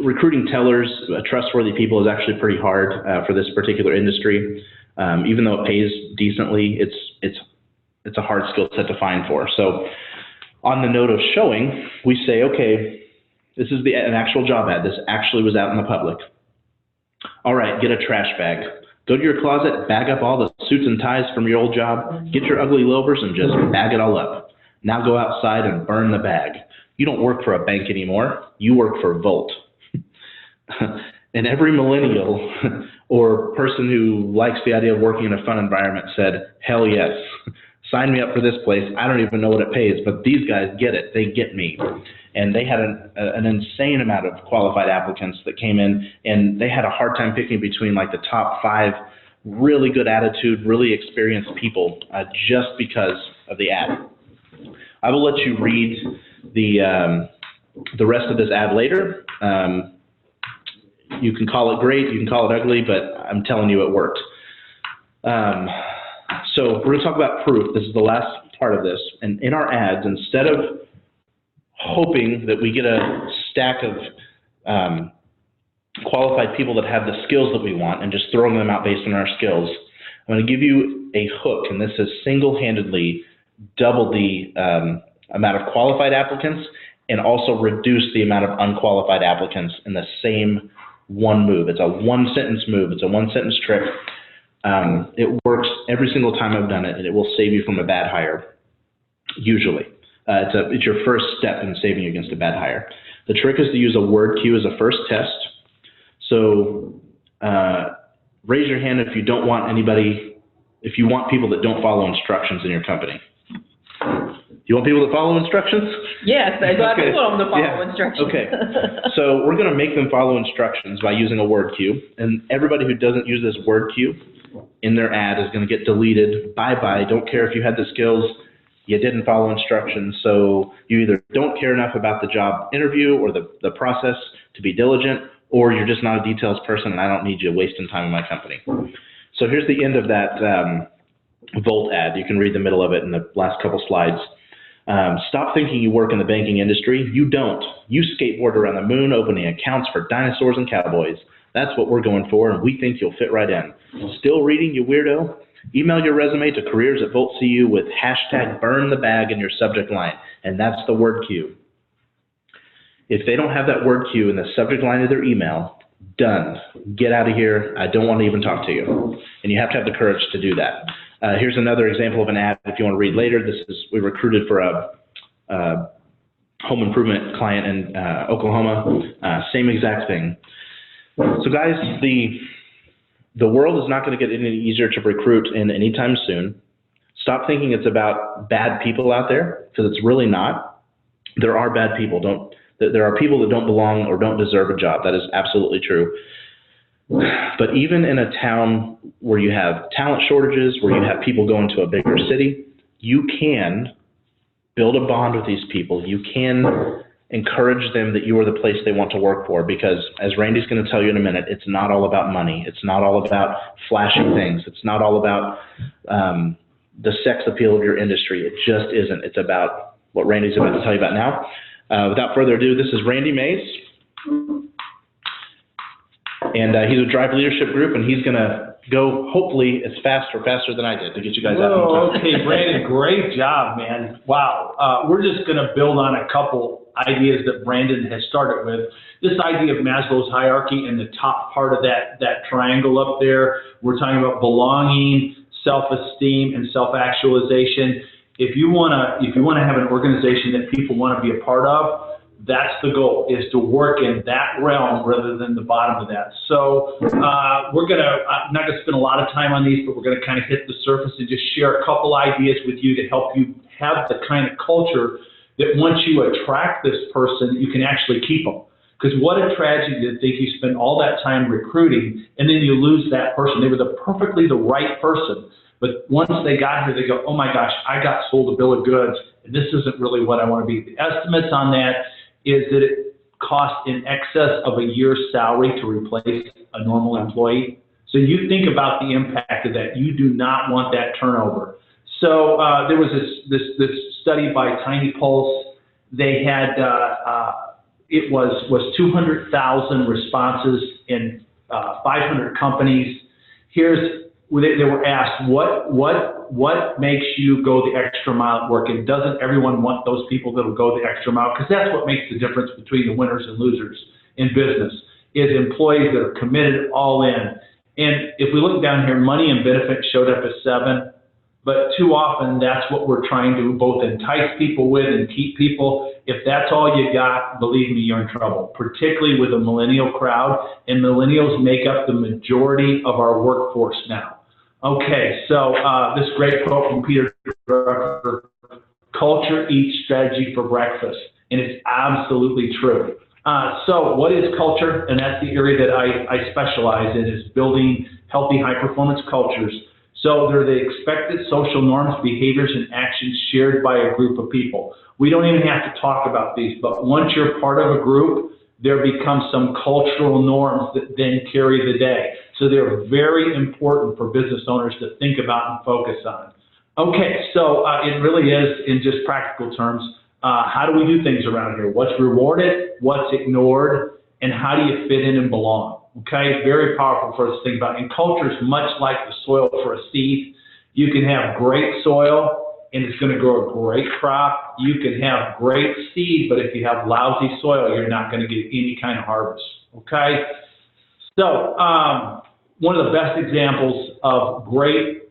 Recruiting tellers, trustworthy people is actually pretty hard for this particular industry. Even though it pays decently, it's a hard skill set to find for. So on the note of showing, we say, okay, this is an actual job ad. This actually was out in the public. All right, get a trash bag. Go to your closet, bag up all the suits and ties from your old job, get your ugly loafers and just bag it all up. Now go outside and burn the bag. You don't work for a bank anymore. You work for Volt. And every millennial or person who likes the idea of working in a fun environment said, hell yes, sign me up for this place. I don't even know what it pays, but these guys get it. They get me. And they had an insane amount of qualified applicants that came in, and they had a hard time picking between like the top 5 really good attitude, really experienced people just because of the ad. I will let you read the rest of this ad later. You can call it great, you can call it ugly, but I'm telling you it worked. So we're going to talk about proof. This is the last part of this. And in our ads, instead of hoping that we get a stack of qualified people that have the skills that we want and just throwing them out based on our skills, I'm going to give you a hook, and this has single-handedly doubled the amount of qualified applicants and also reduced the amount of unqualified applicants in the same one move. It's a one-sentence move. It's a one-sentence trick. It works every single time I've done it, and it will save you from a bad hire, usually. It's your first step in saving you against a bad hire. The trick is to use a word queue as a first test. So raise your hand if you don't want anybody, if you want people that don't follow instructions in your company. You want people that follow instructions? Yes, I Okay. want them to follow instructions. Okay, so we're going to make them follow instructions by using a word queue, and everybody who doesn't use this word queue in their ad is going to get deleted. Bye-bye. Don't care if you had the skills. You didn't follow instructions, so you either don't care enough about the job interview or the process to be diligent, or you're just not a details person and I don't need you wasting time in my company. So here's the end of that Volt ad. You can read the middle of it in the last couple slides. Stop thinking you work in the banking industry. You don't. You skateboard around the moon opening accounts for dinosaurs and cowboys. That's what we're going for, and we think you'll fit right in. Still reading, you weirdo? Email your resume to careers@VoltCU with #BurnTheBag in your subject line, and that's the word queue. If they don't have that word queue in the subject line of their email, done. Get out of here. I don't want to even talk to you. And you have to have the courage to do that. Here's another example of an ad if you want to read later. We recruited for a home improvement client in Oklahoma. Same exact thing. So guys, the world is not going to get any easier to recruit in anytime soon. Stop thinking it's about bad people out there, because it's really not. There are bad people. There are people that don't belong or don't deserve a job. That is absolutely true. But even in a town where you have talent shortages, where you have people going to a bigger city, you can build a bond with these people. You can encourage them that you are the place they want to work for, because as Randy's going to tell you in a minute, it's not all about money. It's not all about flashing things. It's not all about the sex appeal of your industry. It just isn't. It's about what Randy's about to tell you about now. Without further ado, this is Randy Mays. And he's with Drive Leadership Group, and he's going to go, hopefully, as fast or faster than I did to get you guys out on time. Okay, Brandon, great job, man. Wow. We're just going to build on a couple ideas that Brandon has started with. This idea of Maslow's hierarchy and the top part of that triangle up there, we're talking about belonging, self-esteem, and self-actualization. If you want to have an organization that people want to be a part of, that's the goal, is to work in that realm rather than the bottom of that. So I'm not going to spend a lot of time on these, but we're going to kind of hit the surface and just share a couple ideas with you to help you have the kind of culture that once you attract this person, you can actually keep them. Because what a tragedy to think you spend all that time recruiting and then you lose that person. They were perfectly the right person. But once they got here, they go, oh my gosh, I got sold a bill of goods, and this isn't really what I want to be. The estimates on that is that it costs in excess of a year's salary to replace a normal employee. So you think about the impact of that. You do not want that turnover. So there was this study by Tiny Pulse. They had, it was 200,000 responses in 500 companies. They were asked, what makes you go the extra mile at work? And doesn't everyone want those people that will go the extra mile? Because that's what makes the difference between the winners and losers in business, is employees that are committed all in. And if we look down here, money and benefits showed up as 7, but too often that's what we're trying to both entice people with and keep people. If that's all you got, believe me, you're in trouble, particularly with a millennial crowd. And millennials make up the majority of our workforce now. Okay, so this great quote from Peter Drucker, culture eats strategy for breakfast. And it's absolutely true. So what is culture? And that's the area that I specialize in, is building healthy, high-performance cultures. So they're the expected social norms, behaviors, and actions shared by a group of people. We don't even have to talk about these, but once you're part of a group, there becomes some cultural norms that then carry the day. So they're very important for business owners to think about and focus on. Okay, so it really is, in just practical terms, how do we do things around here? What's rewarded, what's ignored, and how do you fit in and belong? Okay, very powerful for us to think about. And culture is much like the soil for a seed. You can have great soil, and it's going to grow a great crop. You can have great seed, but if you have lousy soil, you're not going to get any kind of harvest. Okay, so one of the best examples of great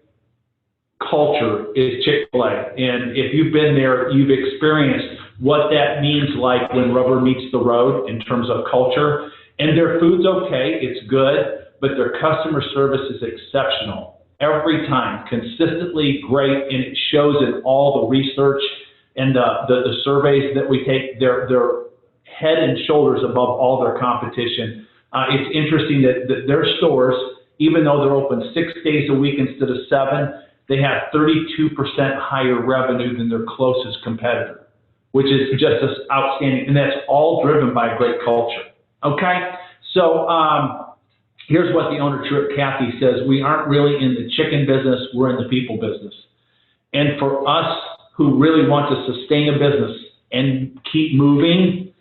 culture is Chick-fil-A. And if you've been there, you've experienced what that means like when rubber meets the road in terms of culture. And their food's okay, it's good, but their customer service is exceptional. Every time, consistently great, and it shows in all the research and the surveys that we take. They're head and shoulders above all their competition. It's interesting that their stores, even though they're open 6 days a week instead of 7, they have 32% higher revenue than their closest competitor, which is just outstanding, and that's all driven by a great culture. Okay, so here's what the owner, Kathy, says. We aren't really in the chicken business, we're in the people business. And for us who really want to sustain a business and keep moving,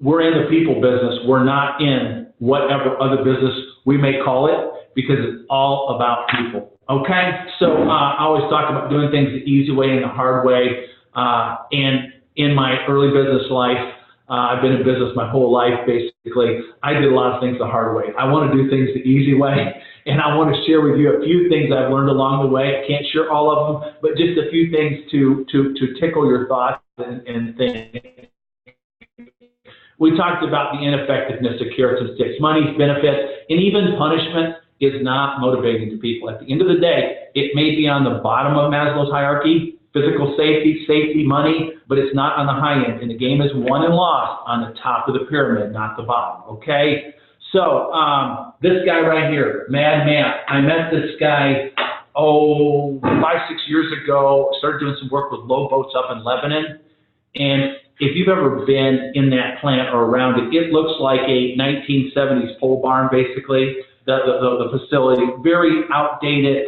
we're in the people business. We're not in whatever other business we may call it, because it's all about people. Okay, so I always talk about doing things the easy way and the hard way. And in my early business life, I've been in business my whole life, basically. I did a lot of things the hard way. I want to do things the easy way, and I want to share with you a few things I've learned along the way. I can't share all of them, but just a few things to tickle your thoughts and think. We talked about the ineffectiveness of carrots and sticks. Money's benefits, and even punishment is not motivating to people. At the end of the day, it may be on the bottom of Maslow's hierarchy, physical safety, money, but it's not on the high end. And the game is won and lost on the top of the pyramid, not the bottom, okay? So this guy right here, Mad Matt, I met this guy, 5-6 years ago, started doing some work with low boats up in Lebanon. And if you've ever been in that plant or around it, it looks like a 1970s pole barn, basically, the facility, very outdated.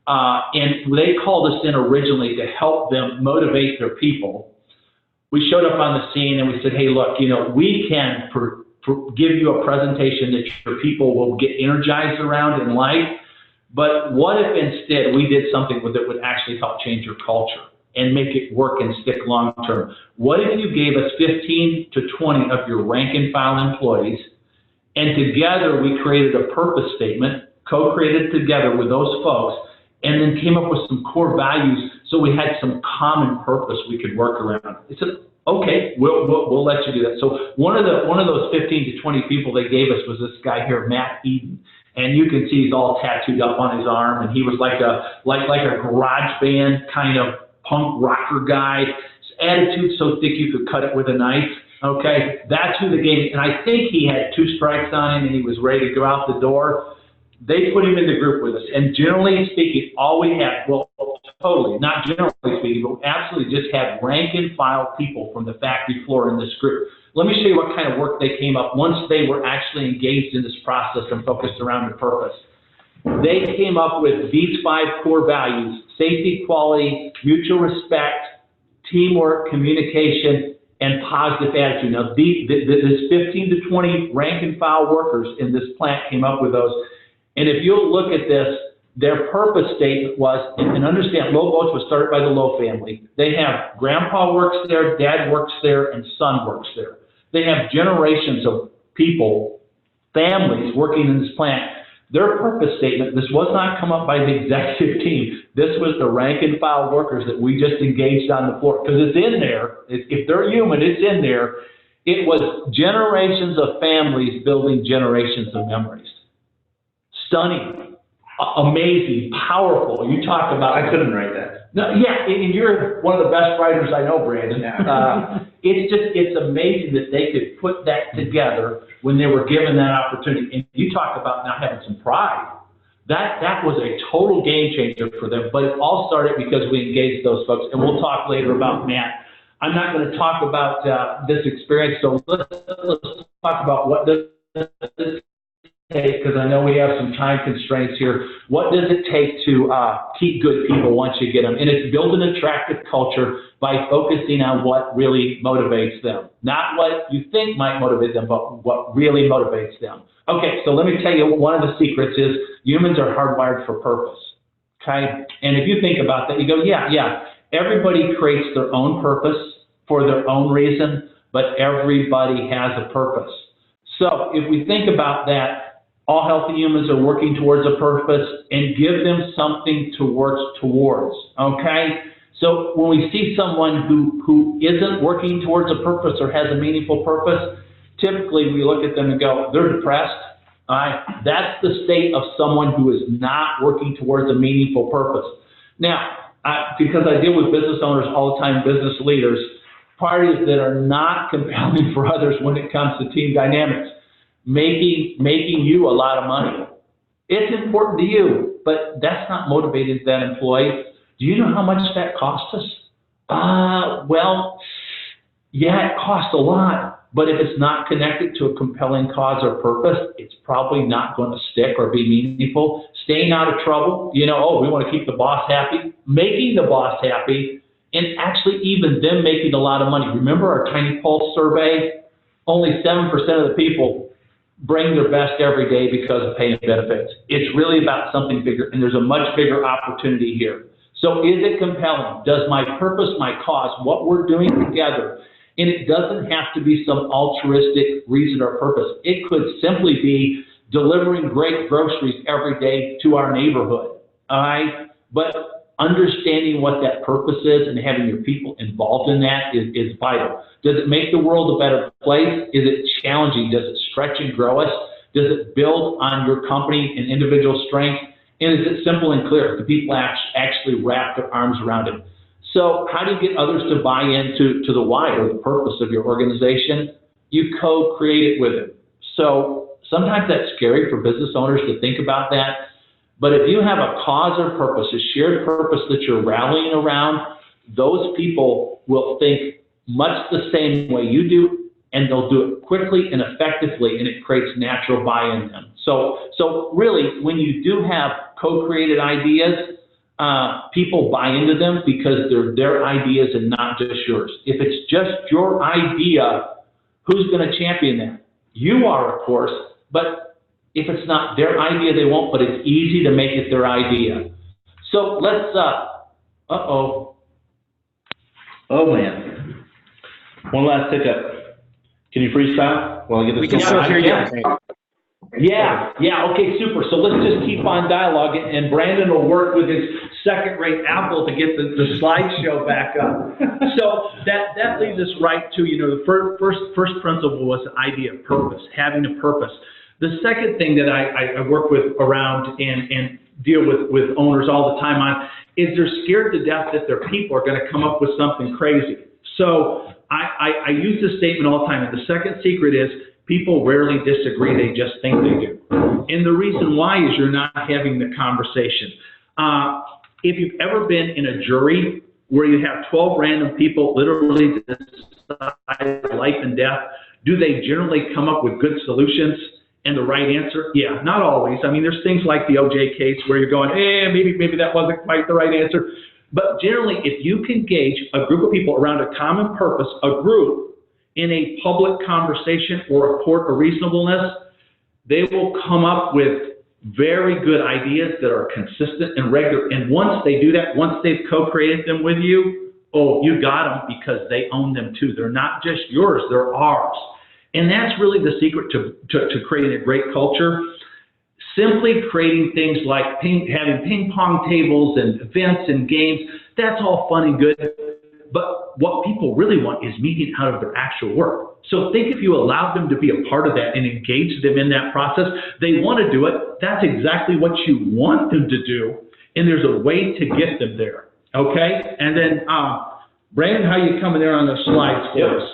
And they called us in originally to help them motivate their people. We showed up on the scene and we said, hey, look, we can give you a presentation that your people will get energized around in life, but what if instead we did something that would actually help change your culture and make it work and stick long term? What if you gave us 15 to 20 of your rank and file employees, and together we created a purpose statement, co-created together with those folks, and then came up with some core values so we had some common purpose we could work around. They said, okay, we'll let you do that. So one of those 15 to 20 people they gave us was this guy here, Matt Eden. And you can see he's all tattooed up on his arm, and he was like a garage band kind of punk rocker guy. His attitude so thick you could cut it with a knife. Okay, that's who the game. And I think he had 2 strikes on him, and he was ready to go out the door. They put him in the group with us, and generally speaking, all we had, well, totally, not generally speaking, but absolutely just had rank and file people from the factory floor in this group. Let me show you what kind of work they came up once they were actually engaged in this process and focused around the purpose. They came up with these 5 core values: safety, quality, mutual respect, teamwork, communication, and positive attitude. Now, this 15 to 20 rank and file workers in this plant came up with those. And if you'll look at this, their purpose statement was, and understand, Low Boats was started by the Low family. They have grandpa works there, dad works there, and son works there. They have generations of people, families working in this plant. Their purpose statement, this was not come up by the executive team. This was the rank and file workers that we just engaged on the floor. Because it's in there. If they're human, it's in there. It was generations of families building generations of memories. Stunning, amazing, powerful. You talk about... I couldn't write that. No, yeah, and you're one of the best writers I know, Brandon. It's amazing that they could put that together when they were given that opportunity. And you talk about not having some pride. That was a total game changer for them. But it all started because we engaged those folks. And we'll talk later about Matt. I'm not going to talk about this experience, so let's talk about what does this take, because I know we have some time constraints here. What does it take to keep good people once you get them? And it's build an attractive culture by focusing on what really motivates them. Not what you think might motivate them, but what really motivates them. Okay, so let me tell you, one of the secrets is humans are hardwired for purpose. Okay, and if you think about that, you go, yeah. Everybody creates their own purpose for their own reason, but everybody has a purpose. So if we think about that, all healthy humans are working towards a purpose, and give them something to work towards, okay? So when we see someone who isn't working towards a purpose or has a meaningful purpose, typically we look at them and go, they're depressed. All right? That's the state of someone who is not working towards a meaningful purpose. Now, because I deal with business owners all the time, business leaders, parties that are not compelling for others when it comes to team dynamics, making you a lot of money. It's important to you, but that's not motivating that employee. Do you know how much that costs us? Well, yeah, it costs a lot, but if it's not connected to a compelling cause or purpose, it's probably not going to stick or be meaningful. Staying out of trouble, we want to keep the boss happy. Making the boss happy, and actually even them making a lot of money. Remember our Tiny Pulse survey? Only 7% of the people bring their best every day because of pay and benefits. It's really about something bigger, and there's a much bigger opportunity here. So is it compelling? Does my purpose, my cause, what we're doing together, And it doesn't have to be some altruistic reason or purpose. It could simply be delivering great groceries every day to our neighborhood. All right? But understanding what that purpose is and having your people involved in that is vital. Does it make the world a better place? Is it challenging? Does it stretch and grow us? Does it build on your company and individual strength? And is it simple and clear? Do people actually wrap their arms around it? So how do you get others to buy into the why or the purpose of your organization? You co-create it with them. So sometimes that's scary for business owners to think about that. But if you have a cause or purpose, a shared purpose that you're rallying around, those people will think much the same way you do, and they'll do it quickly and effectively, and it creates natural buy-in in them. So really, when you do have co-created ideas, people buy into them because they're their ideas and not just yours. If it's just your idea, who's going to champion that? You are, of course, but if it's not their idea, they won't, but it's easy to make it their idea. So let's, oh man. One last hiccup. Can you freestyle while I get this? We can still hear you. Yeah, okay, super. So let's just keep on dialogue, and Brandon will work with his second-rate Apple to get the slideshow back up. So that leads us right to, the first principle was the idea of purpose, having a purpose. The second thing that I work with around and deal with owners all the time on is they're scared to death that their people are going to come up with something crazy. So I use this statement all the time, and the second secret is people rarely disagree, they just think they do. And the reason why is you're not having the conversation. If you've ever been in a jury where you have 12 random people literally decide life and death, do they generally come up with good solutions and the right answer? Yeah, not always. I mean, there's things like the OJ case where you're going, maybe that wasn't quite the right answer. But generally, if you can gauge a group of people around a common purpose, a group, in a public conversation or a court of reasonableness, they will come up with very good ideas that are consistent and regular. And once they do that, once they've co-created them with you, oh, you got them because they own them too. They're not just yours, they're ours. And that's really the secret to creating a great culture. Simply creating things like having ping pong tables and events and games, that's all fun and good. But what people really want is meeting out of their actual work. So think if you allowed them to be a part of that and engage them in that process, they want to do it. That's exactly what you want them to do. And there's a way to get them there. Okay? And then, Brandon, how you coming there on the slides for us?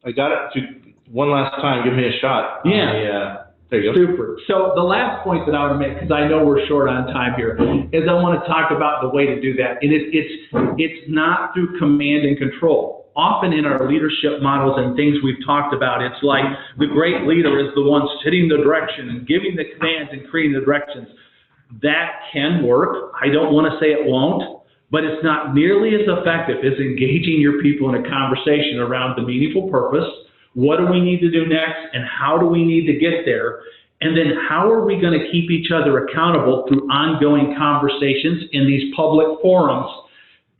I got it. One last time, give me a shot. Yeah. There you go. Super. So the last point that I want to make, because I know we're short on time here, is I want to talk about the way to do that. And it's not through command and control. Often in our leadership models and things we've talked about, it's like the great leader is the one setting the direction and giving the commands and creating the directions. That can work. I don't want to say it won't, but it's not nearly as effective as engaging your people in a conversation around the meaningful purpose. What do we need to do next, and how do we need to get there? And then how are we going to keep each other accountable through ongoing conversations in these public forums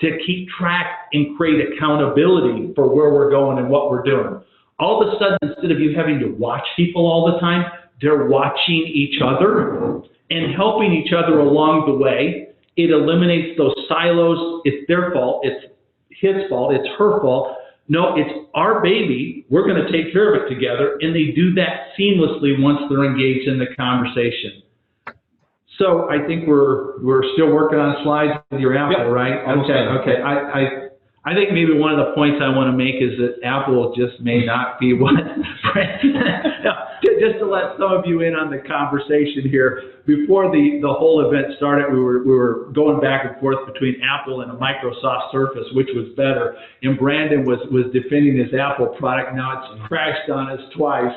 to keep track and create accountability for where we're going and what we're doing? All of a sudden, instead of you having to watch people all the time, they're watching each other and helping each other along the way. It eliminates those silos. It's their fault. It's his fault. It's her fault. No, it's our baby. We're going to take care of it together. And they do that seamlessly once they're engaged in the conversation. So I think we're still working on slides with your Apple, right? Okay. I think maybe one of the points I want to make is that Apple just may not be what, just to let some of you in on the conversation here. Before the whole event started, we were going back and forth between Apple and a Microsoft Surface, which was better. And Brandon was defending his Apple product. Now it's crashed on us twice.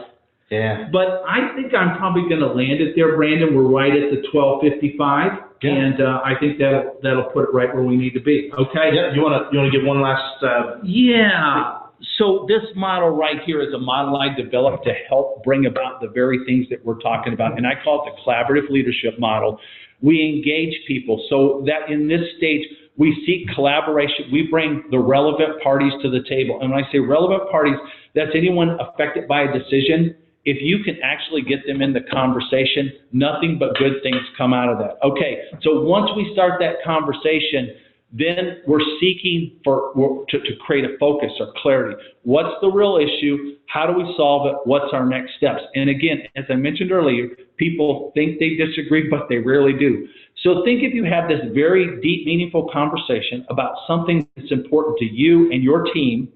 Yeah. But I think I'm probably going to land it there, Brandon. We're right at the 12:55. Yeah. And I think that'll put it right where we need to be. Okay. Yeah. You want to give one last? Yeah. So this model right here is a model I developed to help bring about the very things that we're talking about, and I call it the collaborative leadership model. We engage people so that in this stage We seek collaboration. We bring the relevant parties to the table. And when I say relevant parties, that's anyone affected by a decision. If you can actually get them in the conversation, nothing but good things come out of that. Okay, so once we start that conversation, then we're seeking to create a focus or clarity. What's the real issue? How do we solve it? What's our next steps? And again, as I mentioned earlier, people think they disagree, but they rarely do. So think if you have this very deep, meaningful conversation about something that's important to you and your team.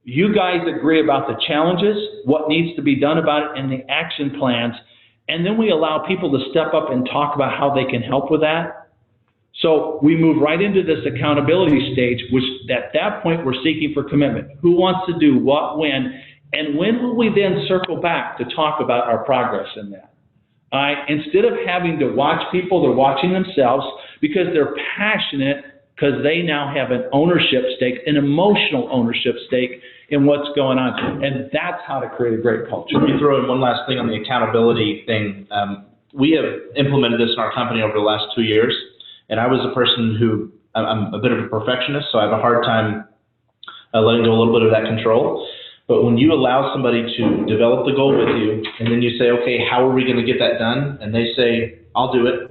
You guys agree about the challenges, what needs to be done about it, and the action plans. And then we allow people to step up and talk about how they can help with that. So we move right into this accountability stage, which at that point we're seeking for commitment. Who wants to do what, when, and when will we then circle back to talk about our progress in that? Instead of having to watch people, they're watching themselves because they're passionate, because they now have an ownership stake, an emotional ownership stake in what's going on. And that's how to create a great culture. Let me throw in one last thing on the accountability thing. We have implemented this in our company over the last 2 years. And I was a person who, I'm a bit of a perfectionist, so I have a hard time letting go a little bit of that control. But when you allow somebody to develop the goal with you, and then you say, okay, how are we going to get that done? And they say, I'll do it.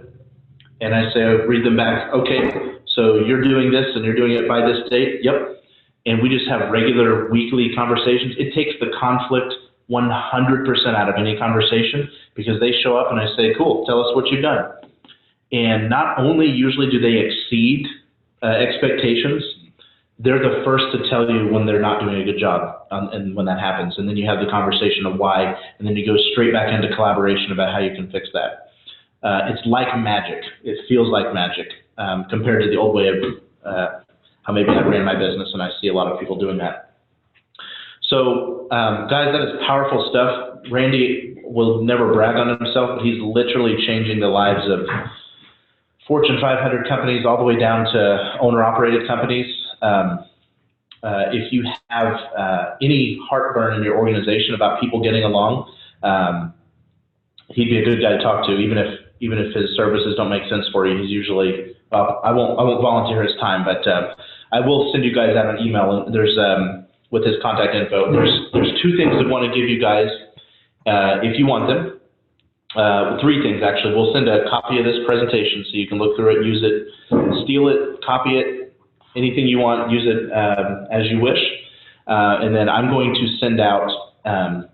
And I say, I read them back, okay, so you're doing this and you're doing it by this date? Yep. And we just have regular weekly conversations. It takes the conflict 100% out of any conversation because they show up and I say, cool, tell us what you've done. And not only usually do they exceed expectations, they're the first to tell you when they're not doing a good job and when that happens. And then you have the conversation of why, and then you go straight back into collaboration about how you can fix that. It's like magic. It feels like magic compared to the old way of how maybe I ran my business, and I see a lot of people doing that. So guys, that is powerful stuff. Randy will never brag on himself, but he's literally changing the lives of Fortune 500 companies all the way down to owner-operated companies. If you have any heartburn in your organization about people getting along, he'd be a good guy to talk to, even if his services don't make sense for you. He's usually, I won't volunteer his time, but I will send you guys out an email. And there's with his contact info. There's 2 things I want to give you guys if you want them. 3 things actually. We'll send a copy of this presentation so you can look through it, use it, steal it, copy it, anything you want, use it as you wish. And then I'm going to send out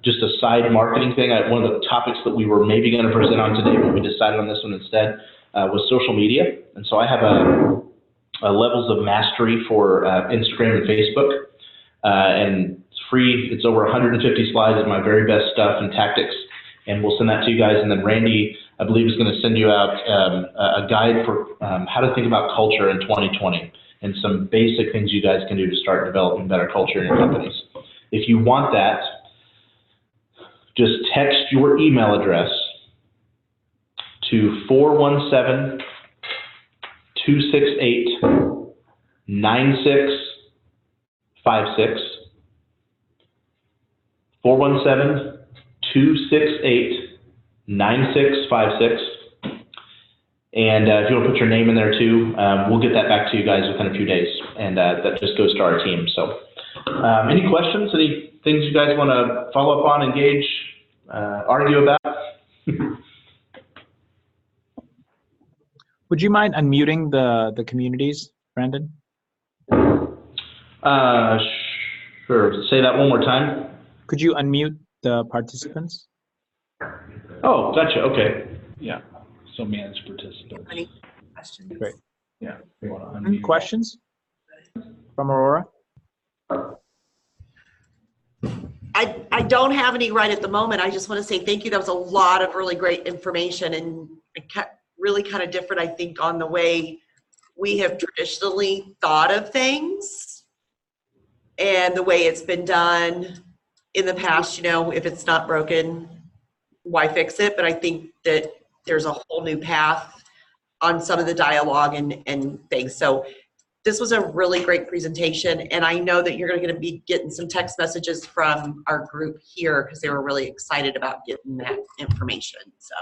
just a side marketing thing. One of the topics that we were maybe going to present on today, but we decided on this one instead, was social media. And so I have a levels of mastery for Instagram and Facebook. And it's free. It's over 150 slides of my very best stuff and tactics. And we'll send that to you guys. And then Randy, I believe, is going to send you out a guide for how to think about culture in 2020 and some basic things you guys can do to start developing better culture in your companies. If you want that, just text your email address to 417-268-9656. 417-268-9656. And if you want to put your name in there too, we'll get that back to you guys within a few days. And that just goes to our team. So any questions, any things you guys want to follow up on, engage, argue about? Would you mind unmuting the communities, Brandon? Sure. Say that one more time. Could you unmute the participants? Oh, gotcha. Okay. Yeah. So manage participants. Any questions? Great. Yeah. You want to Any unmute. questions from Aurora? I don't have any right at the moment. I just want to say thank you. That was a lot of really great information and really kind of different, I think, on the way we have traditionally thought of things and the way it's been done in the past. You know, if it's not broken, why fix it? But I think that there's a whole new path on some of the dialogue and things. So this was a really great presentation, and I know that you're going to be getting some text messages from our group here because they were really excited about getting that information. So,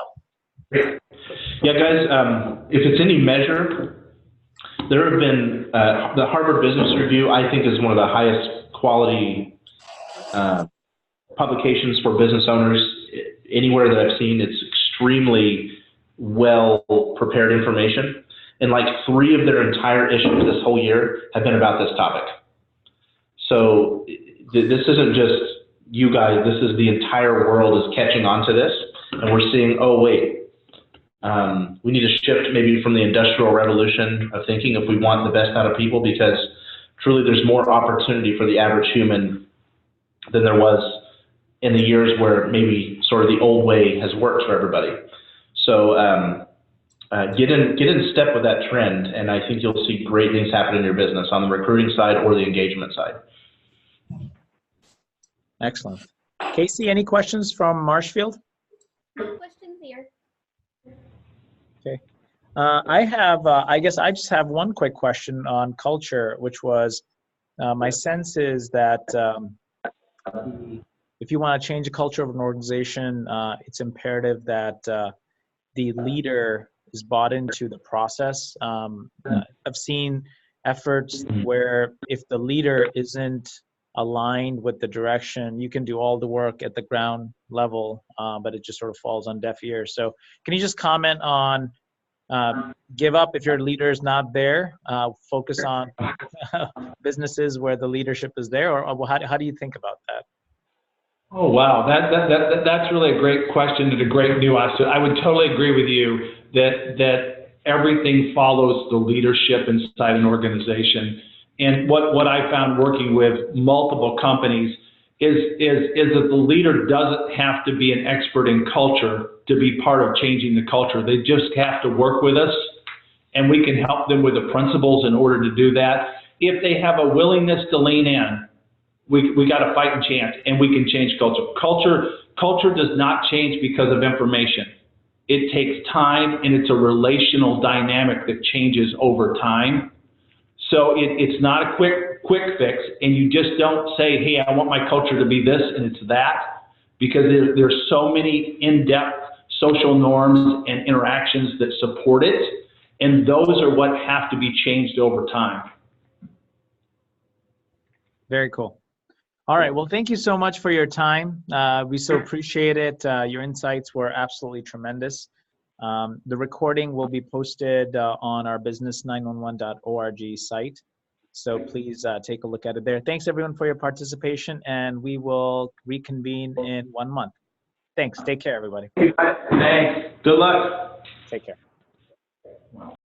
yeah, guys, if it's any measure, There have been, the Harvard Business Review, I think, is one of the highest quality publications for business owners anywhere that I've seen. It's extremely well prepared information. And like 3 of their entire issues this whole year have been about this topic. So this isn't just you guys, this is the entire world is catching on to this. And we're seeing, oh, wait, we need to shift maybe from the industrial revolution of thinking if we want the best out of people, because truly there's more opportunity for the average human than there was in the years where maybe sort of the old way has worked for everybody. So get in step with that trend, and I think you'll see great things happen in your business on the recruiting side or the engagement side. Excellent. Casey, any questions from Marshfield? No questions here. Okay. I have, I guess I just have one quick question on culture, which was, my sense is that if you want to change the culture of an organization, it's imperative that the leader is bought into the process. I've seen efforts where if the leader isn't aligned with the direction, you can do all the work at the ground level, but it just sort of falls on deaf ears. So can you just comment on give up if your leader is not there, focus on businesses where the leadership is there, or how do you think about that? Oh, wow. That's really a great question and a great nuance. So I would totally agree with you that everything follows the leadership inside an organization. And what I found working with multiple companies is that the leader doesn't have to be an expert in culture to be part of changing the culture. They just have to work with us, and we can help them with the principles in order to do that. If they have a willingness to lean in, we got a fighting chance, and we can change culture. Culture does not change because of information. It takes time, and it's a relational dynamic that changes over time. So it's not a quick fix, and you just don't say, hey, I want my culture to be this and it's that, because there's so many in-depth social norms and interactions that support it, and those are what have to be changed over time. Very cool. All right, well, thank you so much for your time. We so appreciate it. Your insights were absolutely tremendous. The recording will be posted on our business911.org site. So please take a look at it there. Thanks everyone for your participation, and we will reconvene in 1 month. Thanks. Take care, everybody. Thanks. Good luck. Take care.